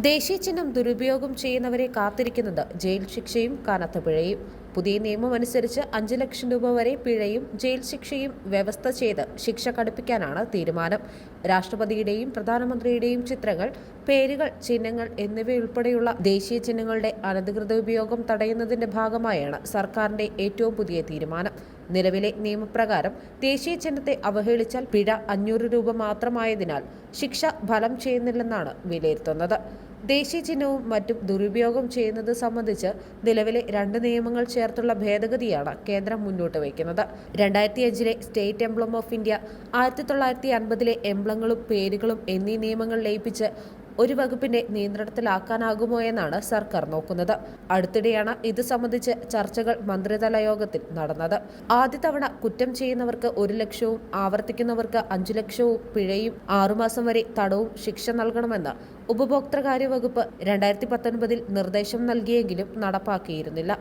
ദേശീയ ചിഹ്നം ദുരുപയോഗം ചെയ്യുന്നവരെ കാത്തിരിക്കുന്നത് ജയിൽ ശിക്ഷയും കനത്ത പിഴയും. പുതിയ നിയമമനുസരിച്ച് 5 ലക്ഷം രൂപ വരെ പിഴയും ജയിൽ ശിക്ഷയും വ്യവസ്ഥ ചെയ്ത് ശിക്ഷ കടുപ്പിക്കാനാണ് തീരുമാനം. രാഷ്ട്രപതിയുടെയും പ്രധാനമന്ത്രിയുടെയും ചിത്രങ്ങൾ, പേരുകൾ, ചിഹ്നങ്ങൾ എന്നിവയുൾപ്പെടെയുള്ള ദേശീയ ചിഹ്നങ്ങളുടെ അനധികൃത ഉപയോഗം തടയുന്നതിന്റെ ഭാഗമായാണ് സർക്കാരിന്റെ ഏറ്റവും പുതിയ തീരുമാനം. നിലവിലെ നിയമപ്രകാരം ദേശീയ ചിഹ്നത്തെ അവഹേളിച്ചാൽ പിഴ 500 രൂപ മാത്രമായതിനാൽ ശിക്ഷ ഫലം ചെയ്യുന്നില്ലെന്നാണ് വിലയിരുത്തുന്നത്. ദേശീയ ചിഹ്നവും മറ്റും ദുരുപയോഗം ചെയ്യുന്നത് സംബന്ധിച്ച് നിലവിലെ 2 നിയമങ്ങൾ ചേർത്തുള്ള ഭേദഗതിയാണ് കേന്ദ്രം മുന്നോട്ട് വയ്ക്കുന്നത്. 2005 സ്റ്റേറ്റ് എംബ്ലം ഓഫ് ഇന്ത്യ, 1950 എംബ്ലങ്ങളും പേരുകളും എന്നീ നിയമങ്ങൾ ലയിപ്പിച്ച് ഒരു വകുപ്പിന്റെ നിയന്ത്രണത്തിലാക്കാനാകുമോ എന്നാണ് സർക്കാർ നോക്കുന്നത്. അടുത്തിടെയാണ് ഇത് സംബന്ധിച്ച് ചർച്ചകൾ മന്ത്രിതല യോഗത്തിൽ നടന്നത്. ആദ്യ തവണ കുറ്റം ചെയ്യുന്നവർക്ക് 1 ലക്ഷവും ആവർത്തിക്കുന്നവർക്ക് 5 ലക്ഷവും പിഴയും 6 മാസം വരെ തടവും ശിക്ഷ നൽകണമെന്ന് ഉപഭോക്തൃകാര്യ വകുപ്പ് 2019 നിർദ്ദേശം നൽകിയെങ്കിലും നടപ്പാക്കിയിരുന്നില്ല.